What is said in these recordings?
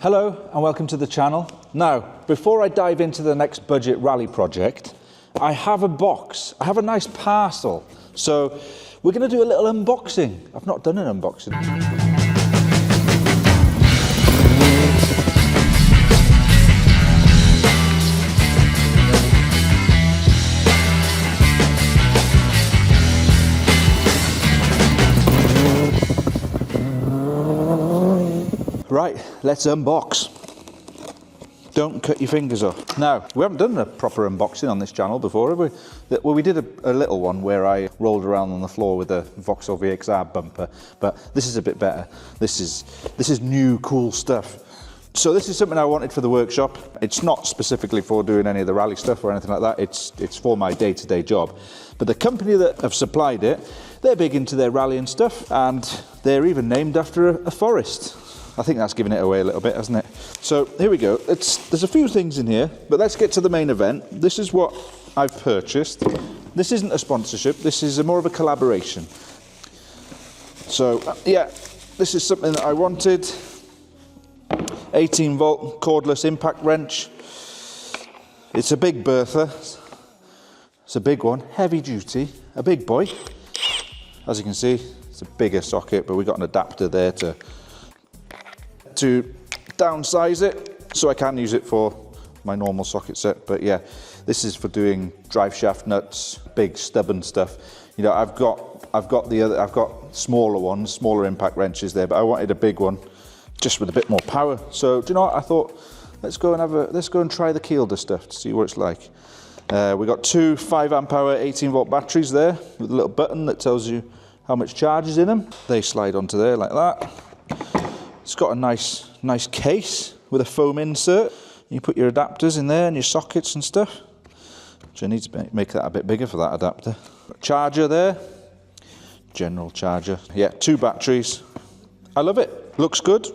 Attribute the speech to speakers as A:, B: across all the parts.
A: Hello and welcome to the channel. Now, before I dive into the next budget rally project, I have a box. I have a nice parcel. So we're going to do a little unboxing. I've not done an unboxing. Right, let's unbox. Don't cut your fingers off. Now, we haven't done a proper unboxing on this channel before, have we? Well, we did a little one where I rolled around on the floor with a Vauxhall VXR bumper, but this is a bit better. This is new, cool stuff. So this is something I wanted for the workshop. It's not specifically for doing any of the rally stuff or anything like that. It's for my day-to-day job. But the company that have supplied it, they're big into their rally and stuff, and they're even named after a forest. I think that's giving it away a little bit, hasn't it? So here we go. There's a few things in here, but let's get to the main event. This is what I've purchased. This isn't a sponsorship. This is more of a collaboration. So yeah, this is something that I wanted. 18 volt cordless impact wrench. It's a big Bertha. It's a big one, heavy duty, a big boy. As you can see, it's a bigger socket, but we've got an adapter there to downsize it, so I can use it for my normal socket set. But yeah, this is for doing drive shaft nuts, big stubborn stuff. You know, I've got smaller ones, smaller impact wrenches there, but I wanted a big one just with a bit more power. So do you know what? I thought let's go and try the Kielder stuff to see what it's like. We got two 5 amp hour 18 volt batteries there with a little button that tells you how much charge is in them. They slide onto there like that. It's got a nice case with a foam insert. You put your adapters in there and your sockets and stuff. So I need to make that a bit bigger for that adapter. Charger there, general charger. Yeah, 2 batteries. I love it. Looks good.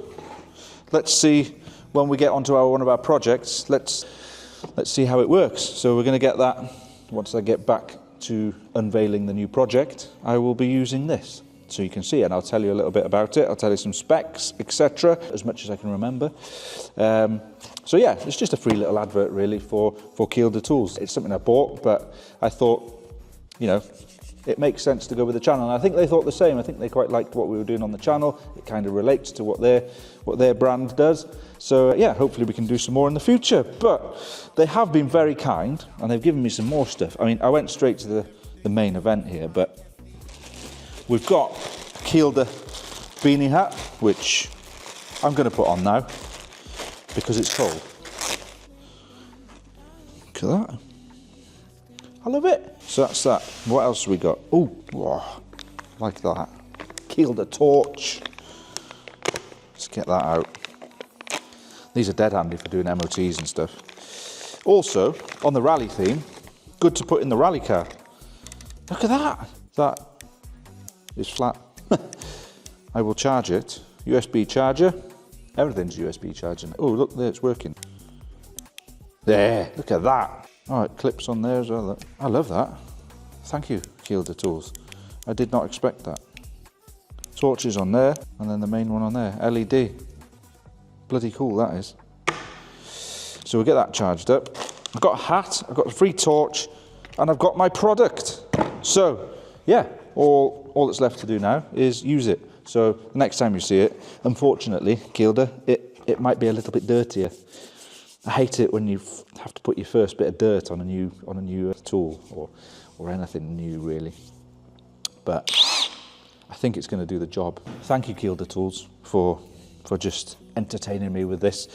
A: Let's see when we get onto one of our projects. Let's see how it works. So we're going to get that once I get back to unveiling the new project. I will be using this, so you can see it, and I'll tell you a little bit about it. I'll tell you some specs, etc., as much as I can remember. So yeah, it's just a free little advert really for Kielder tools. It's something I bought, but I thought, you know, it makes sense to go with the channel. And I think they thought the same. I think they quite liked what we were doing on the channel. It kind of relates to what their brand does. So yeah, hopefully we can do some more in the future. But they have been very kind, and they've given me some more stuff. I mean, I went straight to the main event here, but we've got a Kielder beanie hat, which I'm going to put on now because it's cold. Look at that. I love it. So that's that. What else have we got? Oh, like that. Kielder torch. Let's get that out. These are dead handy for doing MOTs and stuff. Also, on the rally theme, good to put in the rally car. Look at that. That is flat. I will charge it. USB charger. Everything's USB charging. Oh, look there, it's working. There, look at that. Oh, it clips on there as well. Look. I love that. Thank you, Kielder Tools. I did not expect that. Torches on there, and then the main one on there. LED. Bloody cool that is. So we'll get that charged up. I've got a hat, I've got a free torch, and I've got my product. So, yeah, all that's left to do now is use it. So the next time you see it, unfortunately, Kielder, it might be a little bit dirtier. I hate it when you have to put your first bit of dirt on a new tool or anything new really. But I think it's going to do the job. Thank you, Kielder Tools, for just entertaining me with this.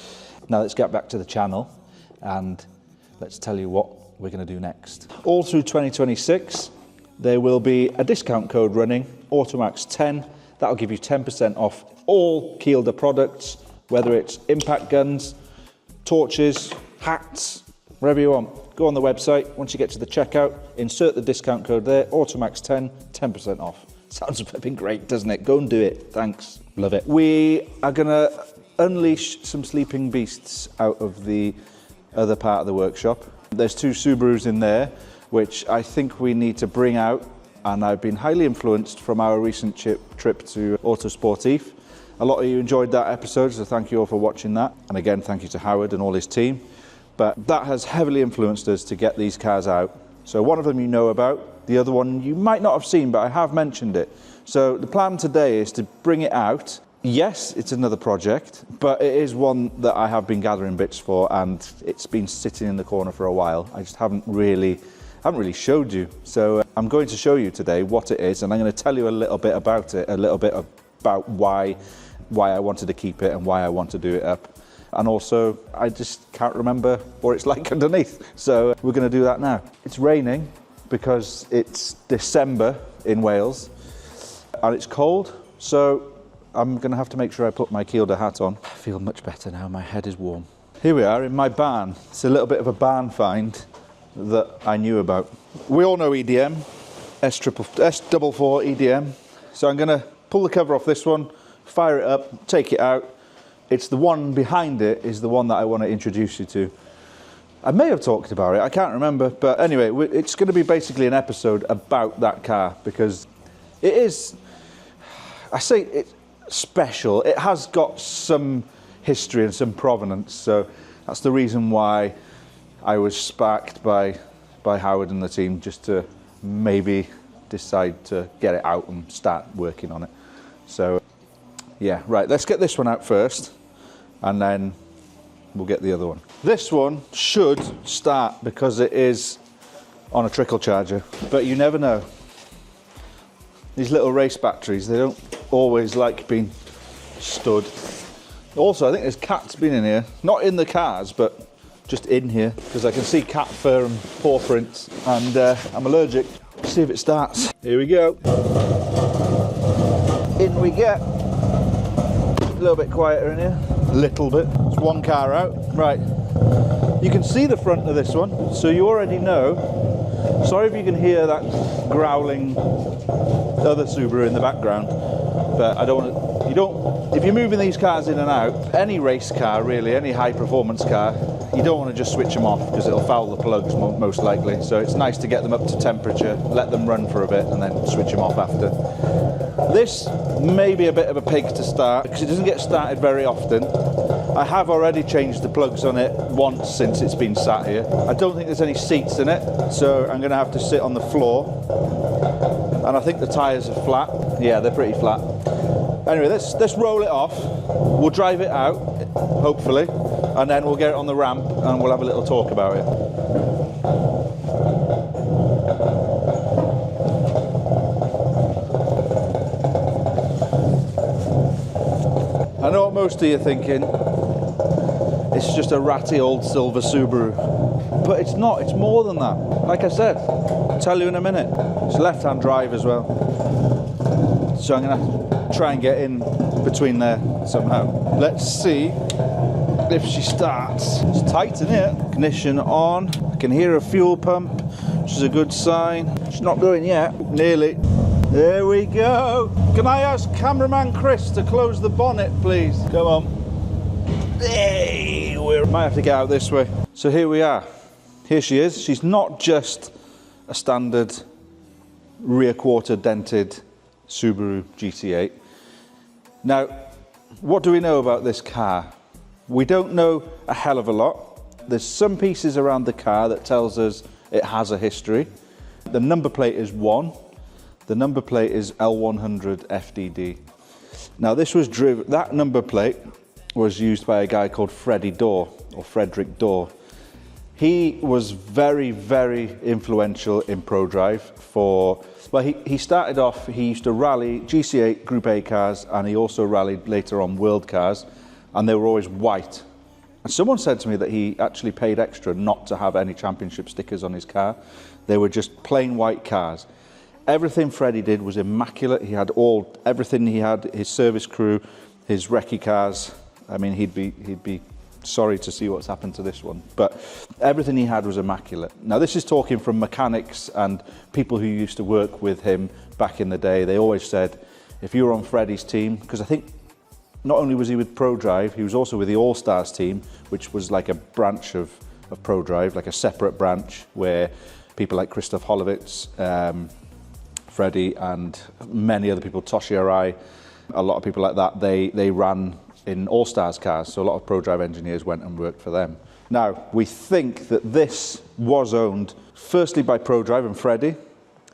A: Now let's get back to the channel and let's tell you what we're going to do next. All through 2026, there will be a discount code running, AutoMax 10. That'll give you 10% off all Kielder products, whether it's impact guns, torches, hats, wherever you want. Go on the website. Once you get to the checkout, insert the discount code there, AutoMax 10, 10% off. Sounds flipping great, doesn't it? Go and do it. Thanks. Love it. We are going to unleash some sleeping beasts out of the other part of the workshop. There's 2 Subarus in there, which I think we need to bring out, and I've been highly influenced from our recent trip to Autosportif. A lot of you enjoyed that episode, so thank you all for watching that. And again, thank you to Howard and all his team. But that has heavily influenced us to get these cars out. So one of them you know about, the other one you might not have seen, but I have mentioned it. So the plan today is to bring it out. Yes, it's another project, but it is one that I have been gathering bits for, and it's been sitting in the corner for a while. I just haven't really showed you. So I'm going to show you today what it is, and I'm going to tell you a little bit about it, a little bit about why I wanted to keep it and why I want to do it up. And also, I just can't remember what it's like underneath. So we're going to do that now. It's raining because it's December in Wales and it's cold. So I'm going to have to make sure I put my Kielder hat on. I feel much better now, my head is warm. Here we are in my barn. It's a little bit of a barn find that I knew about. We all know EDM, S44 EDM. So I'm going to pull the cover off this one, fire it up, take it out. It's the one behind it is the one that I want to introduce you to. I may have talked about it, I can't remember. But anyway, it's going to be basically an episode about that car because it is, I say it's special. It has got some history and some provenance. So that's the reason why I was sparked by Howard and the team just to maybe decide to get it out and start working on it. So yeah, right, let's get this one out first and then we'll get the other one. This one should start because it is on a trickle charger, but you never know. These little race batteries, they don't always like being stood. Also, I think there's cats been in here, not in the cars, but just in here, because I can see cat fur and paw prints, and I'm allergic. Let's see if it starts. Here we go. In we get. A little bit quieter in here. A little bit. It's one car out. Right. You can see the front of this one, so you already know. Sorry if you can hear that growling other Subaru in the background, but I don't want to, you don't, if you're moving these cars in and out, any race car really, any high performance car, you don't want to just switch them off because it'll foul the plugs most likely. So it's nice to get them up to temperature, let them run for a bit and then switch them off after. This may be a bit of a pig to start because it doesn't get started very often. I have already changed the plugs on it once since it's been sat here. I don't think there's any seats in it, so I'm going to have to sit on the floor. And I think the tyres are flat. Yeah, they're pretty flat. Anyway, let's roll it off. We'll drive it out, hopefully, and then we'll get it on the ramp and we'll have a little talk about it. I know what most of you are thinking. It's just a ratty old silver Subaru. But it's not, it's more than that. Like I said, I'll tell you in a minute. It's left-hand drive as well. So I'm gonna try and get in between there somehow. Let's see if she starts. It's tight in here. Ignition on. I can hear a fuel pump, which is a good sign. It's not going yet. Nearly. There we go. Can I ask cameraman Chris to close the bonnet, please? Come on. Hey, we might have to get out this way. So here we are. Here she is. She's not just a standard rear quarter dented Subaru GT8. Now, what do we know about this car? We don't know a hell of a lot. There's some pieces around the car that tells us it has a history. The number plate is 1. The number plate is L100 FDD. Now this was driven, that number plate was used by a guy called Freddie Dore, or Frederick Dore. He was very, very influential in Prodrive for, well, he started off, he used to rally GC8 Group A cars, and he also rallied later on world cars, and they were always white. And someone said to me that he actually paid extra not to have any championship stickers on his car. They were just plain white cars. Everything Freddie did was immaculate. He had everything he had, his service crew, his recce cars. I mean, he'd be sorry to see what's happened to this one, but everything he had was immaculate. Now this is talking from mechanics and people who used to work with him back in the day. They always said, if you were on Freddie's team, because I think not only was he with Prodrive, he was also with the All-Stars team, which was like a branch of Prodrive, like a separate branch where people like Christoph Hollowitz, Freddie and many other people, Toshi Arai, A lot of people like that, they ran in All-Stars cars, so a lot of Prodrive engineers went and worked for them. Now, we think that this was owned firstly by Prodrive and Freddie,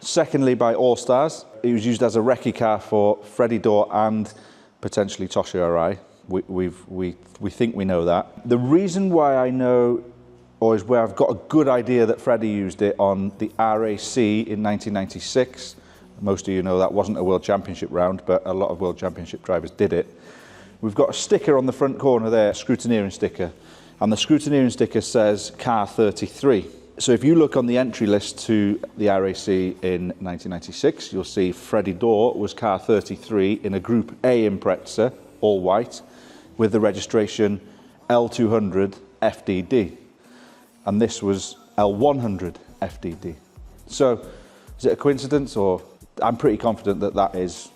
A: secondly by All-Stars. It was used as a recce car for Freddie Dore and potentially Tosha Arai. We think we know that. The reason why I know, or is where I've got a good idea that Freddie used it on the RAC in 1996. Most of you know that wasn't a World Championship round, but a lot of World Championship drivers did it. We've got a sticker on the front corner there, a scrutineering sticker, and the scrutineering sticker says car 33. So if you look on the entry list to the RAC in 1996, you'll see Freddie Dore was car 33 in a Group A Impreza, all white, with the registration L200 FDD. And this was L100 FDD. So is it a coincidence, or I'm pretty confident that that is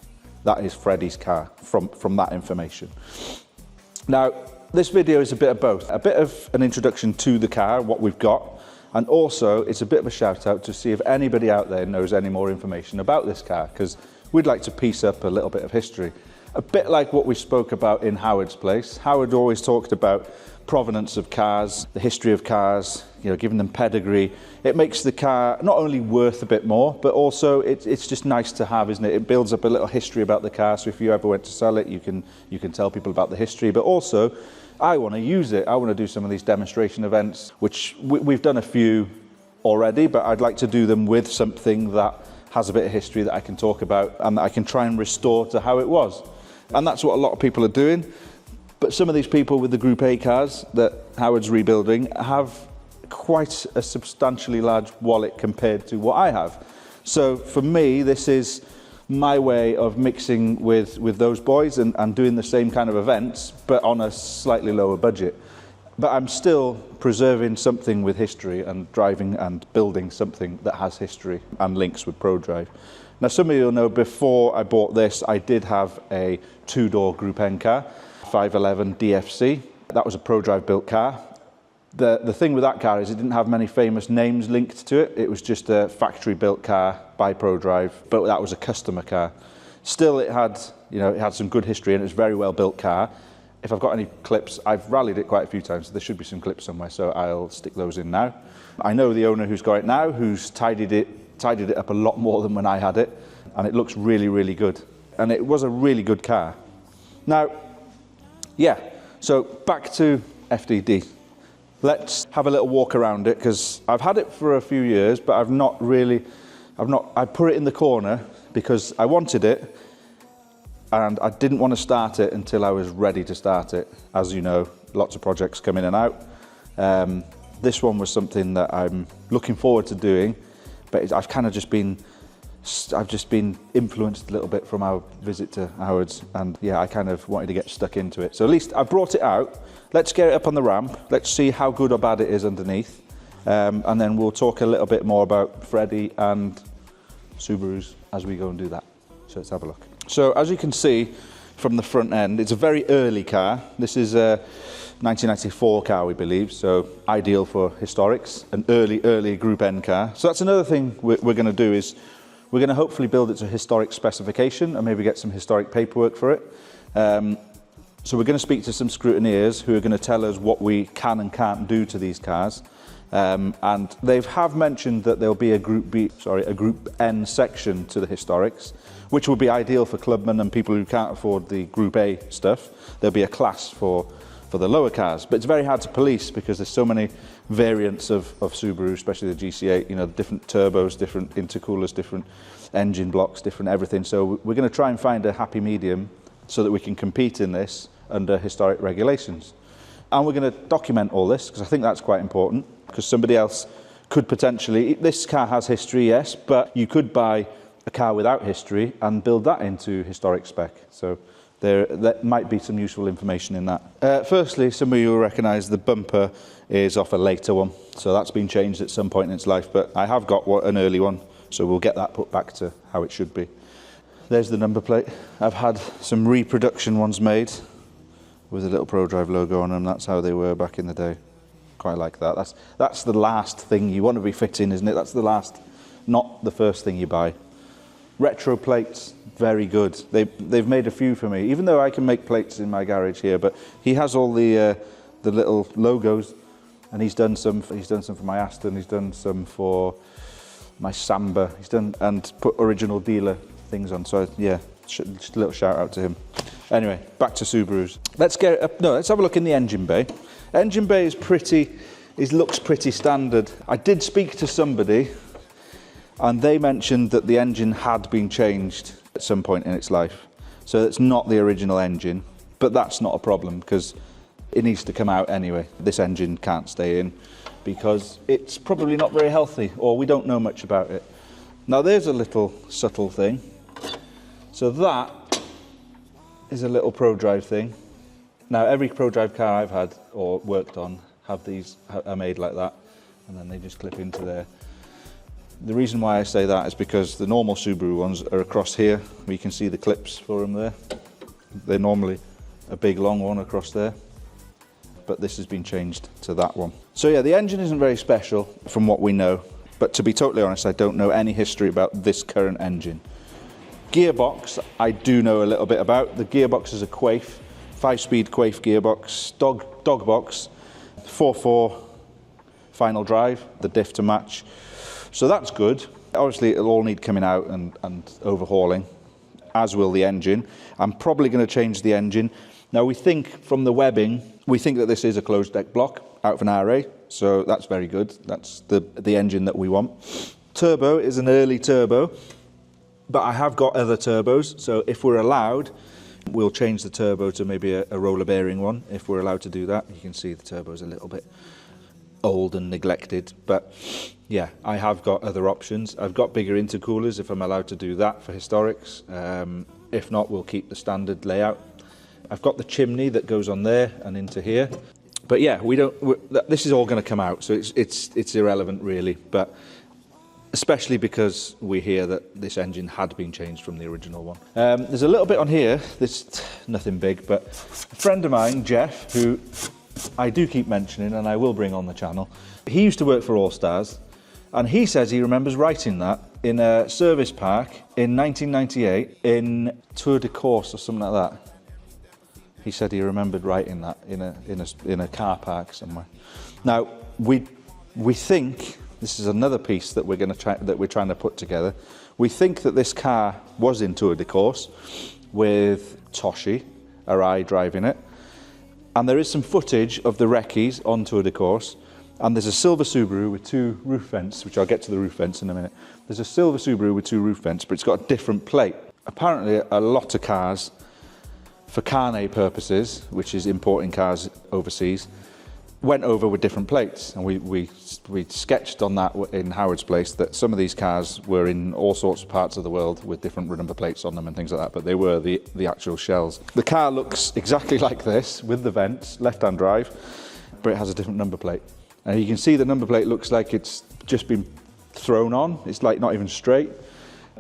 A: Freddie's car from that information. Now, this video is a bit of both. A bit of an introduction to the car, what we've got, and also it's a bit of a shout out to see if anybody out there knows any more information about this car, because we'd like to piece up a little bit of history. A bit like what we spoke about in Howard's place. Howard always talked about provenance of cars, the history of cars, you know, giving them pedigree. It makes the car not only worth a bit more, but also it's just nice to have, isn't it? It builds up a little history about the car, so if you ever went to sell it, you can tell people about the history. But also, I want to use it. I want to do some of these demonstration events, which we've done a few already, but I'd like to do them with something that has a bit of history that I can talk about and that I can try and restore to how it was. And that's what a lot of people are doing. But some of these people with the Group A cars that Howard's rebuilding have quite a substantially large wallet compared to what I have. So for me, this is my way of mixing with those boys and doing the same kind of events, but on a slightly lower budget. But I'm still preserving something with history and driving and building something that has history and links with Prodrive. Now, some of you will know before I bought this, I did have a two-door Group N car, 511 DFC. That was a Prodrive built car. The thing with that car is it didn't have many famous names linked to it. It was just a factory built car by Prodrive, but that was a customer car. Still, it had some good history and it was a very well built car. If I've got any clips, I've rallied it quite a few times, so there should be some clips somewhere, so I'll stick those in now. I know the owner who's got it now, who's tidied it up a lot more than when I had it, and it looks really, really good. And it was a really good car. Now, yeah, so back to FDD. Let's have a little walk around it, because I've had it for a few years, but I put it in the corner because I wanted it, and I didn't want to start it until I was ready to start it. As you know, lots of projects come in and out. This one was something that I'm looking forward to doing, but I've just been influenced a little bit from our visit to Howard's, and yeah, I kind of wanted to get stuck into it. So at least I brought it out. Let's get it up on the ramp. Let's see how good or bad it is underneath. And then we'll talk a little bit more about Freddie and Subarus as we go and do that. So let's have a look. So as you can see from the front end, it's a very early car. This is a 1994 car, we believe, so ideal for historics, an early Group N car. So that's another thing we're going to do, is we're going to hopefully build it to historic specification and maybe get some historic paperwork for it. So we're going to speak to some scrutineers who are going to tell us what we can and can't do to these cars. And they have mentioned that there'll be a Group N section to the historics, which will be ideal for clubmen and people who can't afford the Group A stuff. There'll be a class for the lower cars, but it's very hard to police because there's so many variants of Subaru, especially the GC8, you know, different turbos, different intercoolers, different engine blocks, different everything. So we're going to try and find a happy medium so that we can compete in this under historic regulations. And we're going to document all this, because I think that's quite important, because somebody else could potentially, this car has history, yes, but you could buy a car without history and build that into historic spec. So there might be some useful information in that. Firstly, some of you will recognise the bumper is off a later one, so that's been changed at some point in its life, but I have got an early one, so we'll get that put back to how it should be. There's the number plate. I've had some reproduction ones made with a little Prodrive logo on them. That's how they were back in the day. Quite like that. That's the last thing you want to be fitting, isn't it? That's the last, not the first thing you buy. Retro plates, very good. They've made a few for me, even though I can make plates in my garage here, but he has all the little logos, and he's done some for my Aston, he's done some for my Samba, he's done, and put original dealer things on, so yeah, just a little shout out to him. Anyway, back to Subarus. Let's have a look in the engine bay. Engine bay looks pretty standard. I did speak to somebody, and they mentioned that the engine had been changed at some point in its life. So it's not the original engine, but that's not a problem because it needs to come out anyway. This engine can't stay in because it's probably not very healthy, or we don't know much about it. Now there's a little subtle thing. So that is a little Prodrive thing. Now every Prodrive car I've had or worked on are made like that, and then they just clip into there. The reason why I say that is because the normal Subaru ones are across here. We can see the clips for them there. They're normally a big long one across there, but this has been changed to that one. So yeah, the engine isn't very special from what we know, but to be totally honest, I don't know any history about this current engine. Gearbox, I do know a little bit about. The gearbox is a Quaife, 5-speed Quaife gearbox, dog box, 4.4 final drive, the diff to match. So that's good. Obviously it'll all need coming out and overhauling, as will the engine. I'm probably going to change the engine. Now we think from the webbing, we think that this is a closed deck block out of an RA, so that's very good. That's the engine that we want. Turbo is an early turbo, but I have got other turbos, so if we're allowed, we'll change the turbo to maybe a roller bearing one, if we're allowed to do that. You can see the turbo's a little bit old and neglected, but yeah, I have got other options. I've got bigger intercoolers if I'm allowed to do that for historics. If not, we'll keep the standard layout. I've got the chimney that goes on there and into here, but yeah, this is all going to come out, so it's irrelevant really, but especially because we hear that this engine had been changed from the original one. There's a little bit on here, this nothing big, but a friend of mine, Jeff, who I do keep mentioning and I will bring on the channel, he used to work for All Stars, and he says he remembers writing that in a service park in 1998 in Tour de Course or something like that. He said he remembered writing that in a car park somewhere. Now we think this is another piece that we're trying to put together. We think that this car was in Tour de Course with Toshi, Arai, driving it. And there is some footage of the recce's on Tour de Course. And there's a silver Subaru with 2 roof vents, which I'll get to the roof vents in a minute. There's a silver Subaru with 2 roof vents, but it's got a different plate. Apparently a lot of cars, for carnet purposes, which is importing cars overseas, went over with different plates, and we sketched on that in Howard's place that some of these cars were in all sorts of parts of the world with different number plates on them and things like that, but they were the actual shells. The car looks exactly like this with the vents, left-hand drive, but it has a different number plate. And you can see the number plate looks like it's just been thrown on. It's like not even straight.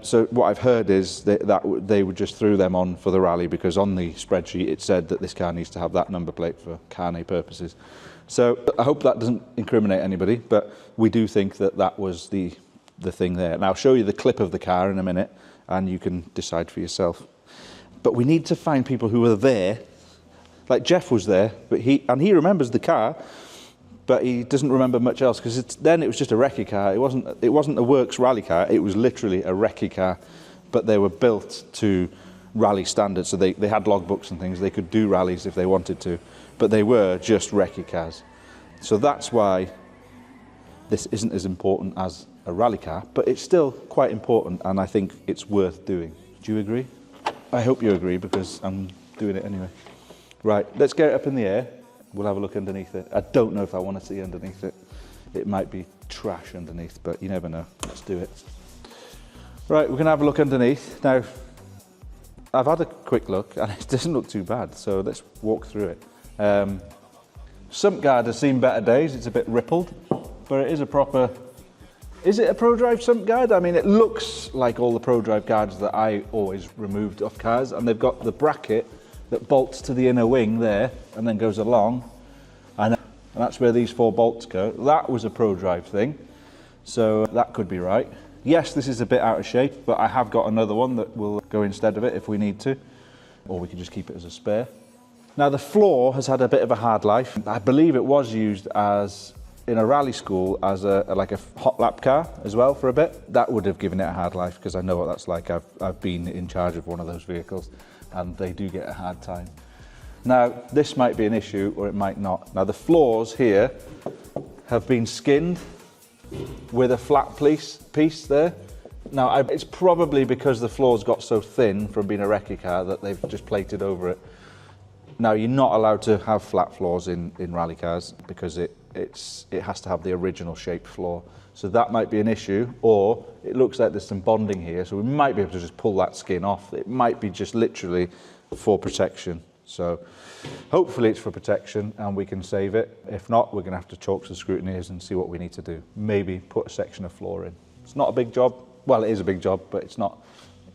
A: So what I've heard is that they would just threw them on for the rally because on the spreadsheet it said that this car needs to have that number plate for carnet purposes. So I hope that doesn't incriminate anybody, but we do think that that was the thing there. And I'll show you the clip of the car in a minute and you can decide for yourself. But we need to find people who were there. Like Jeff was there, but he remembers the car, but he doesn't remember much else because then it was just a recce car. It wasn't a works rally car. It was literally a recce car, but they were built to rally standards. So they had logbooks and things. They could do rallies if they wanted to, but they were just recce cars. So that's why this isn't as important as a rally car, but it's still quite important, and I think it's worth doing. Do you agree? I hope you agree because I'm doing it anyway. Right, let's get it up in the air. We'll have a look underneath it. I don't know if I want to see underneath it. It might be trash underneath, but you never know. Let's do it. Right, we're going to have a look underneath. Now, I've had a quick look and it doesn't look too bad, so let's walk through it. Sump guard has seen better days. It's a bit rippled, but it is a proper... Is it a Prodrive sump guard? I mean, it looks like all the Prodrive guards that I always removed off cars, and they've got the bracket that bolts to the inner wing there and then goes along, and that's where these 4 bolts go. That was a Prodrive thing, so that could be right. Yes, this is a bit out of shape, but I have got another one that will go instead of it if we need to, or we can just keep it as a spare. Now the floor has had a bit of a hard life. I believe it was used as, in a rally school, as like a hot lap car as well for a bit. That would have given it a hard life, because I know what that's like. I've been in charge of one of those vehicles and they do get a hard time. Now this might be an issue or it might not. Now the floors here have been skinned with a flat piece there. Now it's probably because the floors got so thin from being a recce-car that they've just plated over it. Now you're not allowed to have flat floors in rally cars, because it has to have the original shaped floor. So that might be an issue, or it looks like there's some bonding here, so we might be able to just pull that skin off. It might be just literally for protection. So hopefully it's for protection and we can save it. If not, we're going to have to chalk some scrutineers and see what we need to do. Maybe put a section of floor in. It's not a big job. Well, it is a big job, but it's not,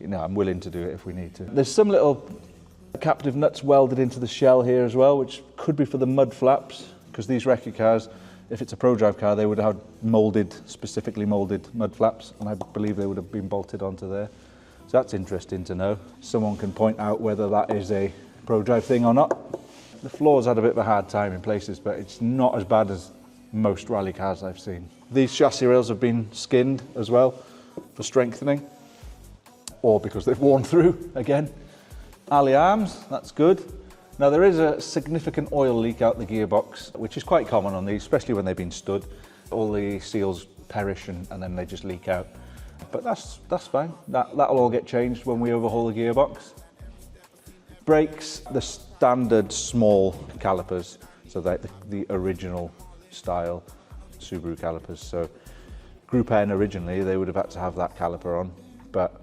A: I'm willing to do it if we need to. There's some little captive nuts welded into the shell here as well, which could be for the mud flaps, because these recce cars, if it's a Prodrive car, they would have specifically molded mud flaps, and I believe they would have been bolted onto there. So that's interesting to know. Someone can point out whether that is a Prodrive thing or not. The floor's had a bit of a hard time in places, but it's not as bad as most rally cars I've seen. These chassis rails have been skinned as well for strengthening, or because they've worn through again. Alley arms, that's good. Now there is a significant oil leak out the gearbox, which is quite common on these, especially when they've been stood. All the seals perish and then they just leak out. But that's fine. That'll all get changed when we overhaul the gearbox. Brakes, the standard small calipers, so like the original style Subaru calipers. So Group N originally, they would have had to have that caliper on, but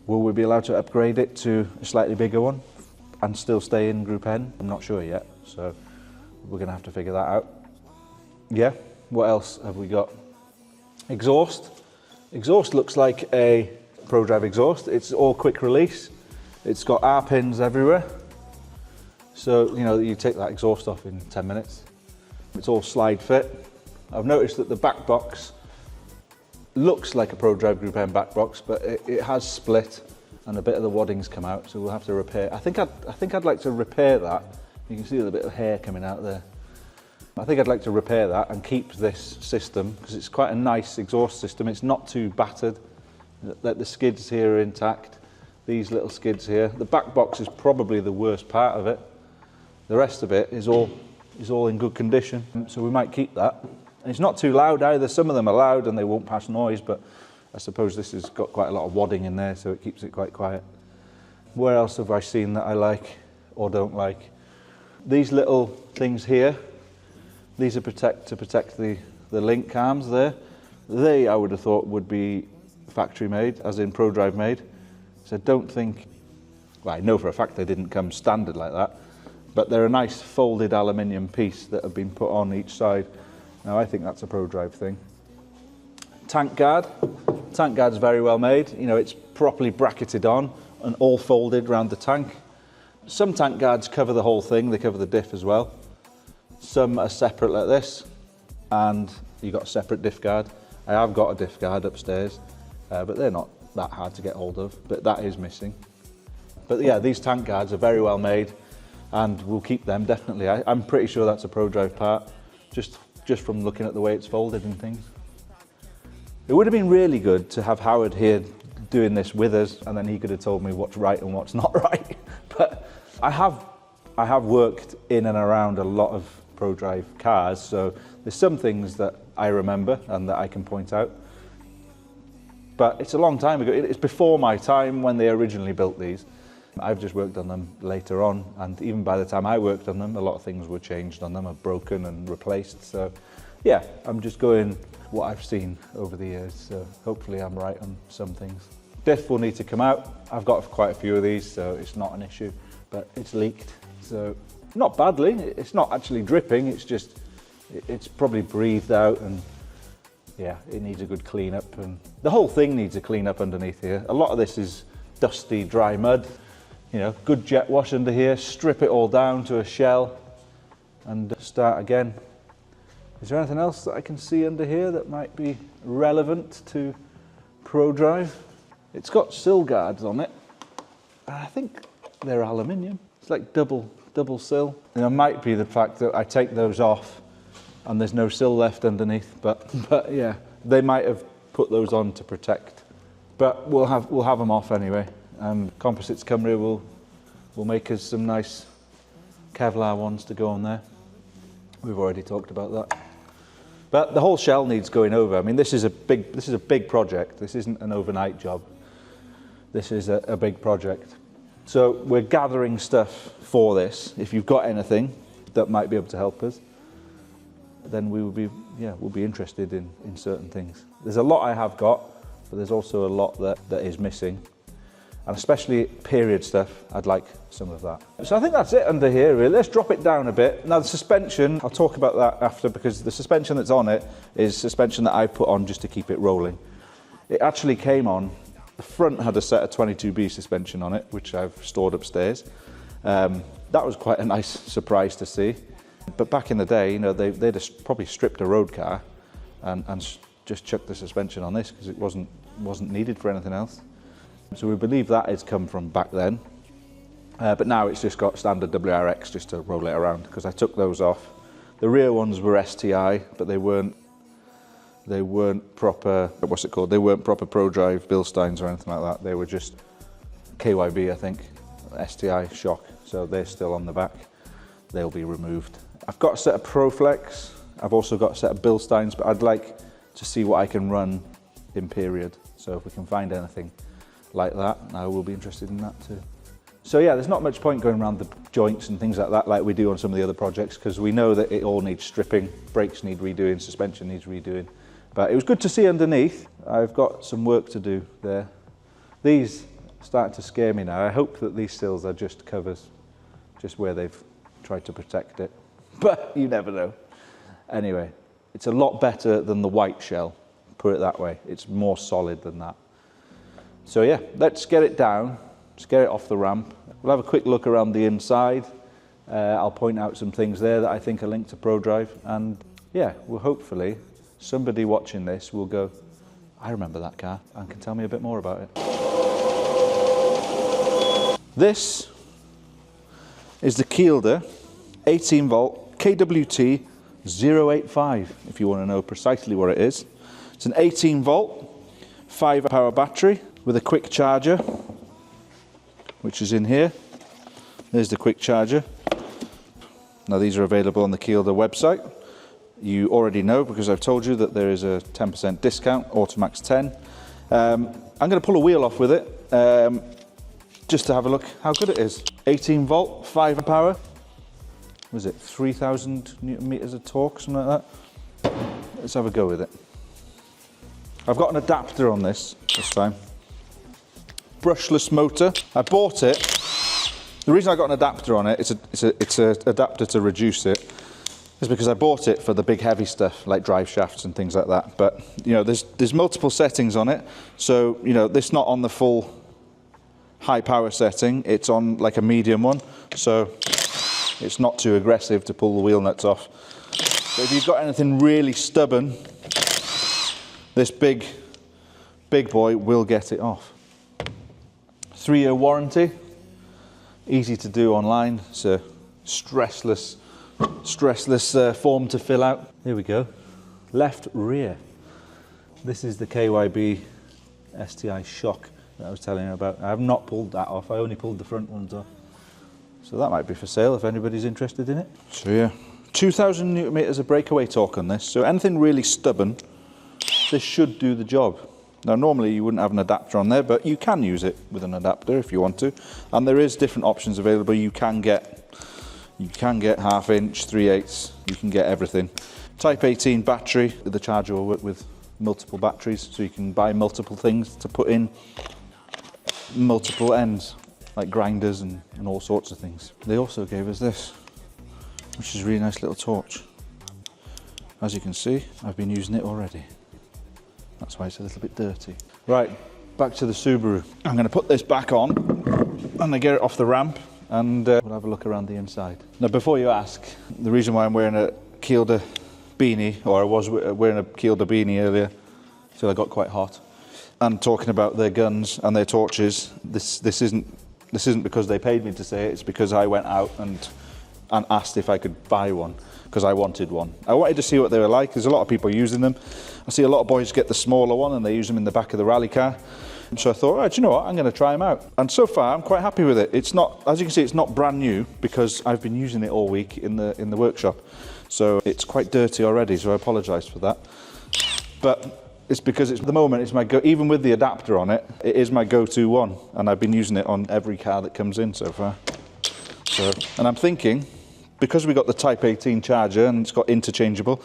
A: will we be allowed to upgrade it to a slightly bigger one and still stay in Group N? I'm not sure yet, so we're going to have to figure that out. Yeah, what else have we got? Exhaust. Exhaust looks like a Prodrive exhaust. It's all quick release. It's got R pins everywhere. So, you take that exhaust off in 10 minutes. It's all slide fit. I've noticed that the back box looks like a Prodrive Group N back box, but it has split and a bit of the wadding's come out, so we'll have to repair. I think I'd like to repair that. You can see a little bit of hair coming out there. I think I'd like to repair that and keep this system, because it's quite a nice exhaust system. It's not too battered. The skids here are intact. These little skids here. The back box is probably the worst part of it. The rest of it is all in good condition, so we might keep that. And it's not too loud either. Some of them are loud and they won't pass noise, but I suppose this has got quite a lot of wadding in there, so it keeps it quite quiet. Where else have I seen that I like or don't like? These little things here, these are to protect the link arms there. They, I would have thought, would be factory made, as in Prodrive made. So I don't think, well, I know for a fact they didn't come standard like that, but they're a nice folded aluminium piece that have been put on each side. Now I think that's a Prodrive thing. Tank guard. Tank guard's very well made. It's properly bracketed on and all folded around the tank. Some tank guards cover the whole thing. They cover the diff as well. Some are separate like this, and you've got a separate diff guard. I have got a diff guard upstairs, but they're not that hard to get hold of, but that is missing. But yeah, these tank guards are very well made, and we'll keep them definitely. I'm pretty sure that's a Prodrive part, just from looking at the way it's folded and things. It would have been really good to have Howard here doing this with us, and then he could have told me what's right and what's not right. But I have worked in and around a lot of Prodrive cars, so there's some things that I remember and that I can point out. But it's a long time ago. It's before my time when they originally built these. I've just worked on them later on, and even by the time I worked on them, a lot of things were changed on them, are broken and replaced. So yeah, I'm just going what I've seen over the years, so hopefully I'm right on some things. Diff will need to come out. I've got quite a few of these, so it's not an issue, but it's leaked. So not badly, it's not actually dripping, it's probably breathed out, and yeah, it needs a good clean up, and the whole thing needs a clean up underneath here. A lot of this is dusty, dry mud. Good jet wash under here, strip it all down to a shell and start again. Is there anything else that I can see under here that might be relevant to Prodrive. It's got sill guards on it. I think they're aluminium. It's like double sill. And it might be the fact that I take those off and there's no sill left underneath, but yeah, they might have put those on to protect. But we'll have them off anyway. And Composites Cymru will make us some nice Kevlar ones to go on there. We've already talked about that. But the whole shell needs going over. I mean, this is a big project. This isn't an overnight job. This is a big project. So we're gathering stuff for this. If you've got anything that might be able to help us, then we'll be interested in certain things. There's a lot I have got, but there's also a lot that is missing. And especially period stuff, I'd like some of that. So I think that's it under here, really. Let's drop it down a bit. Now the suspension, I'll talk about that after, because the suspension that's on it is suspension that I put on just to keep it rolling. It actually came on, the front had a set of 22B suspension on it, which I've stored upstairs. That was quite a nice surprise to see. But back in the day, you know, they'd have probably stripped a road car and just chucked the suspension on this because it wasn't needed for anything else. So we believe that has come from back then. But now it's just got standard WRX just to roll it around, because I took those off. The rear ones were STI, but they weren't proper, what's it called? They weren't proper Prodrive Bilsteins or anything like that. They were just KYB, I think, STI shock. So they're still on the back. They'll be removed. I've got a set of Proflex. I've also got a set of Bilsteins, but I'd like to see what I can run in period. So if we can find anything like that, I will be interested in that too. So yeah, there's not much point going around the joints and things like that like we do on some of the other projects, because we know that it all needs stripping, brakes need redoing, suspension needs redoing. But it was good to see underneath. I've got some work to do there. These are starting to scare me now. I hope that these sills are just covers, just where they've tried to protect it. But you never know. Anyway, it's a lot better than the white shell, put it that way. It's more solid than that. So yeah, let's get it down, let's get it off the ramp. We'll have a quick look around the inside. I'll point out some things there that I think are linked to Prodrive, and yeah, well, hopefully somebody watching this will go, I remember that car, and can tell me a bit more about it. This is the Kielder 18 volt KWT 085, if you want to know precisely what it is. It's an 18 volt, 5 power battery with a quick charger, which is in here. There's the quick charger. Now these are available on the Kielder website. You already know, because I've told you that there is a 10% discount, AutoMax 10. I'm going to pull a wheel off with it, just to have a look how good it is. 18 volt, 5 power. Was it 3,000 Newton meters of torque, something like that? Let's have a go with it. I've got an adapter on this time. Brushless motor. I bought it. The reason I got an adapter on it, it's an adapter to reduce it, is because I bought it for the big heavy stuff like drive shafts and things like that. But you know, there's multiple settings on it. So you know, this not on the full high power setting. It's on like a medium one. So it's not too aggressive to pull the wheel nuts off. But if you've got anything really stubborn, this big boy will get it off. 3-year warranty, easy to do online. It's a stressless form to fill out. Here we go. Left rear. This is the KYB STI shock that I was telling you about. I have not pulled that off. I only pulled the front ones off. So that might be for sale if anybody's interested in it. So yeah, 2,000 Newton meters of breakaway torque on this. So anything really stubborn, this should do the job. Now normally you wouldn't have an adapter on there, but you can use it with an adapter if you want to. And there is different options available. You can get 1/2 inch, 3/8, you can get everything. Type 18 battery, the charger will work with multiple batteries, so you can buy multiple things to put in multiple ends, like grinders and all sorts of things. They also gave us this, which is a really nice little torch. As you can see, I've been using it already. That's why it's a little bit dirty. Right, back to the Subaru. I'm going to put this back on and I get it off the ramp, and we'll have a look around the inside. Now before you ask, the reason why I'm wearing a Kielder beanie, or I was wearing a Kielder beanie earlier, so I got quite hot, and talking about their guns and their torches. This isn't because they paid me to say it. It's because I went out and asked if I could buy one, because I wanted one. I wanted to see what they were like. There's a lot of people using them. I see a lot of boys get the smaller one and they use them in the back of the rally car. So I thought, right, do you know what? I'm going to try them out. And so far, I'm quite happy with it. It's not, as you can see, it's not brand new because I've been using it all week in the workshop. So it's quite dirty already, so I apologise for that. But it's because at the moment, it's my even with the adapter on it, it is my go-to one. And I've been using it on every car that comes in so far. So, and I'm thinking, because we got the Type 18 charger and it's got interchangeable,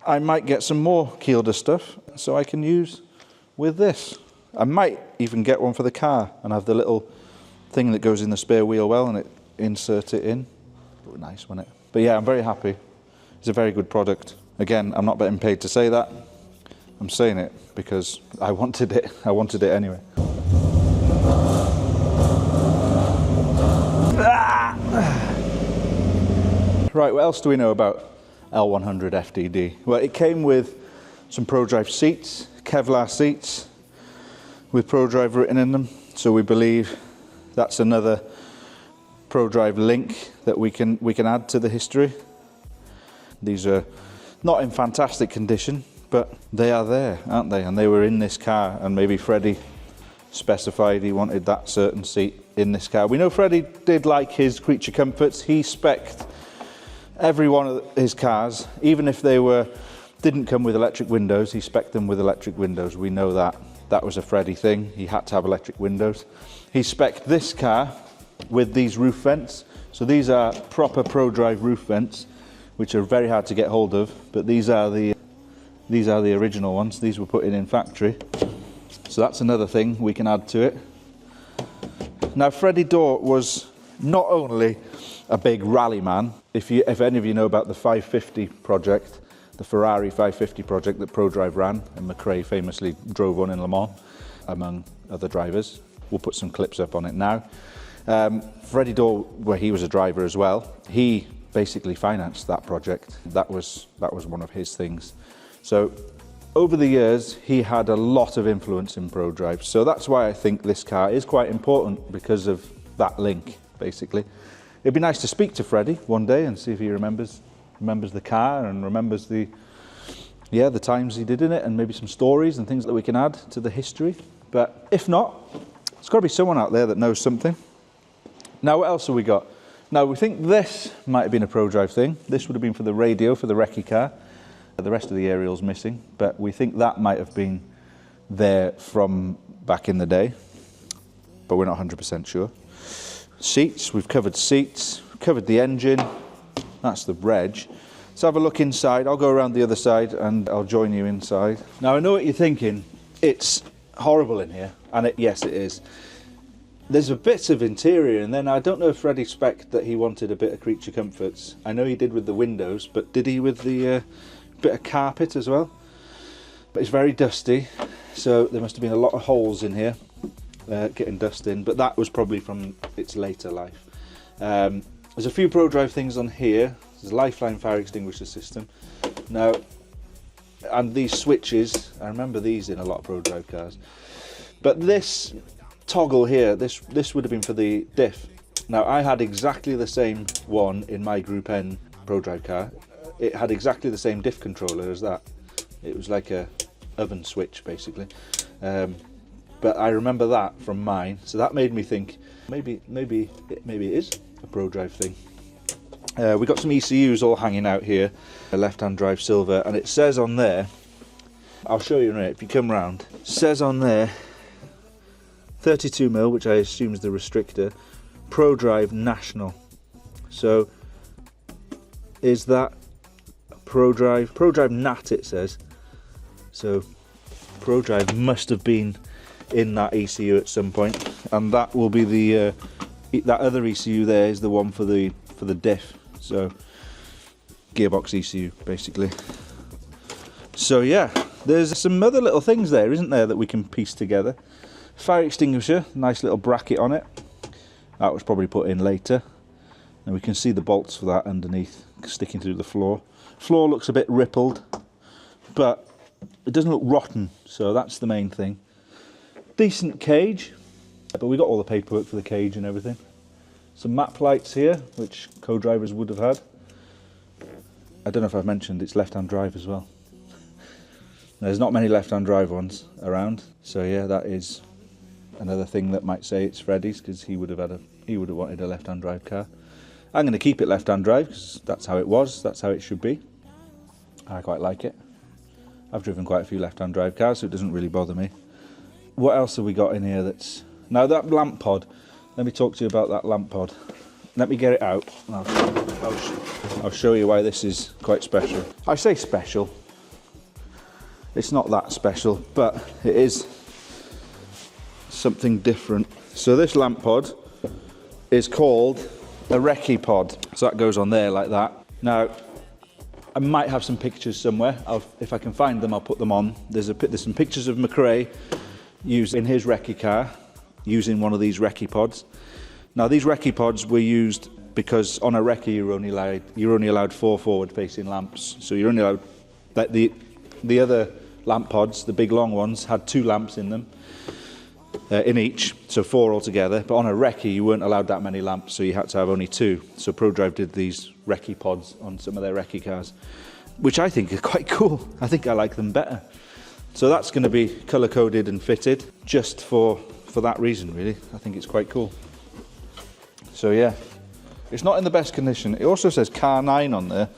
A: I might get some more Kielder stuff so I can use with this. I might even get one for the car and have the little thing that goes in the spare wheel well and insert it in. Look nice, wouldn't it? But yeah, I'm very happy. It's a very good product. Again, I'm not getting paid to say that. I'm saying it because I wanted it. I wanted it anyway. Right, what else do we know about L100 FDD? Well, it came with some Prodrive seats, Kevlar seats, with Prodrive written in them. So we believe that's another Prodrive link that we can add to the history. These are not in fantastic condition, but they are there, aren't they? And they were in this car, and maybe Freddie specified he wanted that certain seat in this car. We know Freddie did like his creature comforts. He spec'd every one of his cars, even if they didn't come with electric windows, he spec'd them with electric windows. We know that. That was a Freddie thing. He had to have electric windows. He spec'd this car with these roof vents. So these are proper Prodrive roof vents, which are very hard to get hold of, but these are the original ones. These were put in factory. So that's another thing we can add to it. Now, Freddie Dore was not only a big rally man. If any of you know about the 550 project, the Ferrari 550 project that Prodrive ran, and McRae famously drove one in Le Mans, among other drivers. We'll put some clips up on it now. Freddie Dore, where he was a driver as well, he basically financed that project. That was one of his things. So over the years, he had a lot of influence in Prodrive. So that's why I think this car is quite important, because of that link, basically. It'd be nice to speak to Freddie one day and see if he remembers the car and remembers the times he did in it, and maybe some stories and things that we can add to the history. But if not, there's got to be someone out there that knows something. Now, what else have we got? Now, we think this might have been a Prodrive thing. This would have been for the radio, for the recce-car. The rest of the aerial's missing, but we think that might have been there from back in the day, but we're not 100% sure. Seats, we've covered seats, we've covered the engine. That's the reg. Let's have a look inside. I'll go around the other side and I'll join you inside. Now, I know what you're thinking. It's horrible in here, and yes, it is. There's a bit of interior, and then I don't know if Freddie spec'd that he wanted a bit of creature comforts. I know he did with the windows, but did he with the bit of carpet as well? But it's very dusty, so there must have been a lot of holes in here getting dust in, but that was probably from its later life. There's a few Prodrive things on here. There's a Lifeline fire extinguisher system. Now, and these switches, I remember these in a lot of Prodrive cars. But this toggle here, this would have been for the diff. Now, I had exactly the same one in my Group N Prodrive car. It had exactly the same diff controller as that. It was like a oven switch, basically. But I remember that from mine, so that made me think maybe it is a Prodrive thing. We got some ECUs all hanging out here, a left-hand drive silver, and it says on there, I'll show you in a minute if you come round, it says on there 32mm, which I assume is the restrictor, Prodrive National. So is that Prodrive Nat, it says. So Prodrive must have been in that ECU at some point, and that will be the that other ECU there is the one for the diff, so gearbox ECU basically. So yeah, there's some other little things there, isn't there, that we can piece together. Fire extinguisher, nice little bracket on it. That was probably put in later, and we can see the bolts for that underneath sticking through the floor. Floor looks a bit rippled, but it doesn't look rotten, so that's the main thing. Decent cage, but we got all the paperwork for the cage and everything. Some map lights here, which co-drivers would have had. I don't know if I've mentioned it's left-hand drive as well. There's not many left-hand drive ones around, so yeah, that is another thing that might say it's Freddie's, because he would have wanted a left-hand drive car. I'm going to keep it left-hand drive because that's how it was, that's how it should be. I quite like it. I've driven quite a few left-hand drive cars, so it doesn't really bother me. What else have we got in here that's... Now that lamp pod, let me talk to you about that lamp pod. Let me get it out and I'll show you why this is quite special. I say special, it's not that special, but it is something different. So this lamp pod is called a recce pod. So that goes on there like that. Now, I might have some pictures somewhere. If I can find them, I'll put them on. There's some pictures of McRae in his recce car using one of these recce pods. Now these recce pods were used because on a recce you're only allowed 4 forward-facing lamps. So you're only allowed that the other lamp pods, the big long ones, had 2 lamps in them, in each, so 4 altogether. But on a recce you weren't allowed that many lamps, so you had to have only 2. So Prodrive did these recce pods on some of their recce cars, which I think are quite cool. I think I like them better. So that's going to be colour-coded and fitted just for that reason, really. I think it's quite cool. So yeah, it's not in the best condition. It also says Car 9 on there,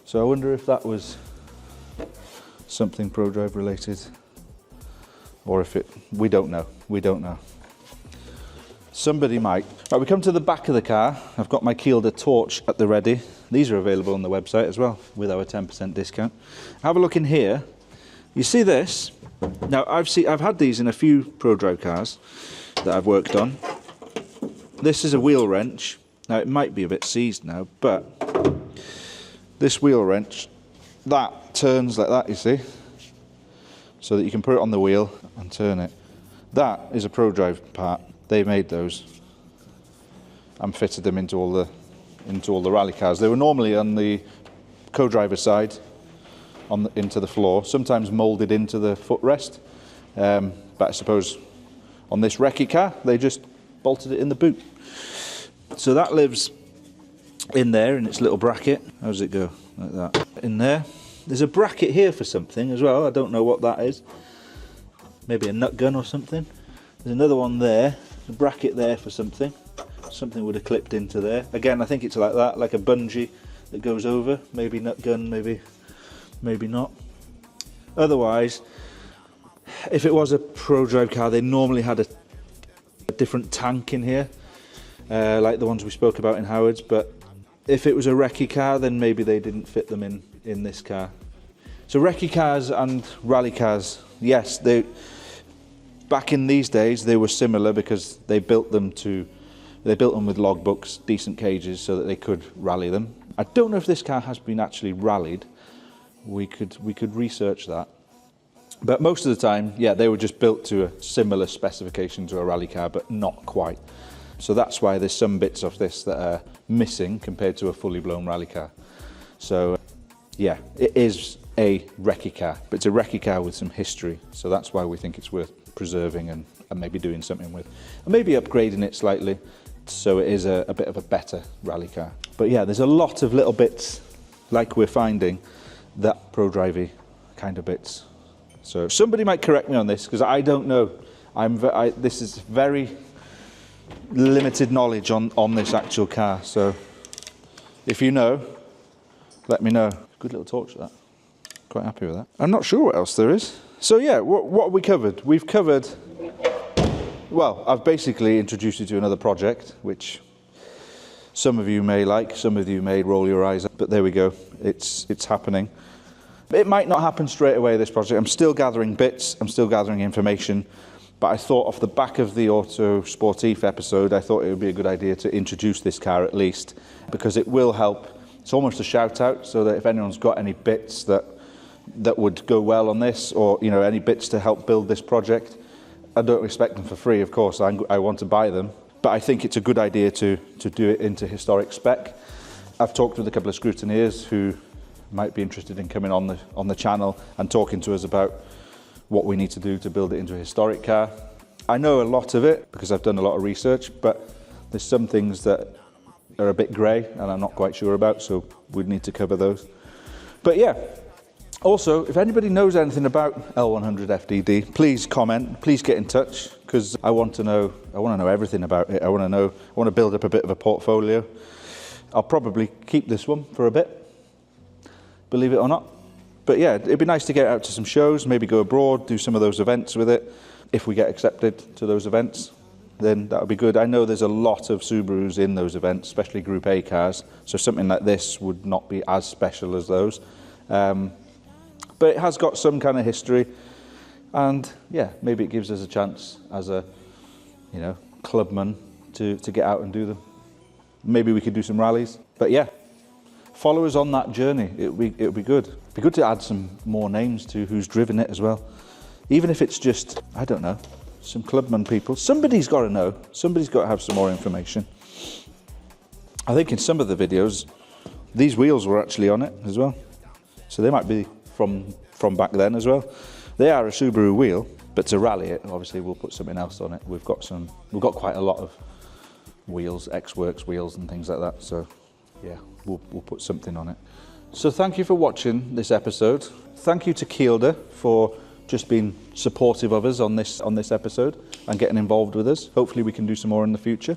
A: so I wonder if that was something Prodrive related, or if we don't know. We don't know. Somebody might. Right, we come to the back of the car. I've got my Kielder torch at the ready. These are available on the website as well with our 10% discount. Have a look in here. You see this? Now I've had these in a few Prodrive cars that I've worked on. This is a wheel wrench. Now it might be a bit seized now, but this wheel wrench, that turns like that, you see? So that you can put it on the wheel and turn it. That is a Prodrive part. They made those and fitted them into all the rally cars. They were normally on the co-driver side, into the floor, sometimes moulded into the footrest, but I suppose on this recce car they just bolted it in the boot. So that lives in there in its little bracket. How does it go? Like that. In there. There's a bracket here for something as well. I don't know what that is. Maybe a nut gun or something. There's another one there. There's a bracket there for something. Something would have clipped into there. Again, I think it's like that, like a bungee that goes over. Maybe nut gun, maybe not. Otherwise, if it was a Prodrive car, they normally had a different tank in here, like the ones we spoke about in Howard's. But if it was a recce car, then maybe they didn't fit them in this car. So recce cars and rally cars, yes, back in these days they were similar because they built them with logbooks, decent cages, so that they could rally them. I don't know if this car has been actually rallied. We could research that. But most of the time, yeah, they were just built to a similar specification to a rally car, but not quite. So that's why there's some bits of this that are missing compared to a fully blown rally car. So yeah, it is a recce car, but it's a recce car with some history. So that's why we think it's worth preserving and maybe doing something with. And maybe upgrading it slightly so it is a bit of a better rally car. But yeah, there's a lot of little bits like we're finding that Prodrive-y kind of bits. So somebody might correct me on this because I don't know. This is very limited knowledge on this actual car. So if you know, let me know. Good little torch, that. Quite happy with that. I'm not sure what else there is. So yeah, what have we covered? We've covered, well, I've basically introduced you to another project, which some of you may like, some of you may roll your eyes at, but there we go. It's happening. It might not happen straight away, this project. I'm still gathering bits, I'm still gathering information, but I thought off the back of the Auto Sportif episode, I thought it would be a good idea to introduce this car at least, because it will help. It's almost a shout out, so that if anyone's got any bits that would go well on this, or any bits to help build this project, I don't expect them for free, of course. I want to buy them, but I think it's a good idea to do it into historic spec. I've talked with a couple of scrutineers who might be interested in coming on the channel and talking to us about what we need to do to build it into a historic car. I know a lot of it because I've done a lot of research, but there's some things that are a bit grey and I'm not quite sure about, so we'd need to cover those. But yeah, also, if anybody knows anything about L100 FDD, please comment, please get in touch, because I want to know everything about it. I want to build up a bit of a portfolio. I'll probably keep this one for a bit, believe it or not. But yeah, it'd be nice to get out to some shows, maybe go abroad, do some of those events with it. If we get accepted to those events, then that would be good. I know there's a lot of Subarus in those events, especially Group A cars, so something like this would not be as special as those. But it has got some kind of history, and yeah, maybe it gives us a chance as a, you know, clubman to get out and do them. Maybe we could do some rallies. But yeah, follow us on that journey. It'd be good. It'd be good to add some more names to who's driven it as well. Even if it's just, I don't know, some clubman people. Somebody's got to know. Somebody's got to have some more information. I think in some of the videos, these wheels were actually on it as well. So they might be from back then as well. They are a Subaru wheel, but to rally it, obviously we'll put something else on it. We've got quite a lot of wheels, X-Works wheels and things like that. So yeah, we'll put something on it. So thank you for watching this episode. Thank you to Kielder for just being supportive of us on this episode and getting involved with us. Hopefully we can do some more in the future.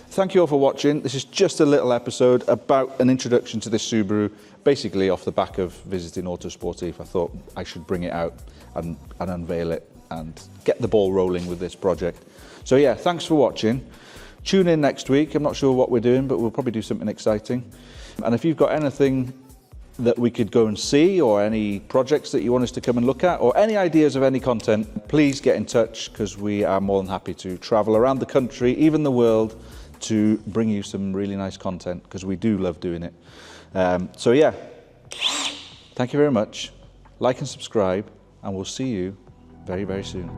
A: Thank you all for watching. This is just a little episode about an introduction to this Subaru, basically off the back of visiting Autosport Eve. I thought I should bring it out and unveil it and get the ball rolling with this project. So yeah, thanks for watching. Tune in next week. I'm not sure what we're doing, but we'll probably do something exciting. And if you've got anything that we could go and see, or any projects that you want us to come and look at, or any ideas of any content, please get in touch, because we are more than happy to travel around the country, even the world, to bring you some really nice content, because we do love doing it. So yeah, thank you very much. Like and subscribe, and we'll see you very, very soon.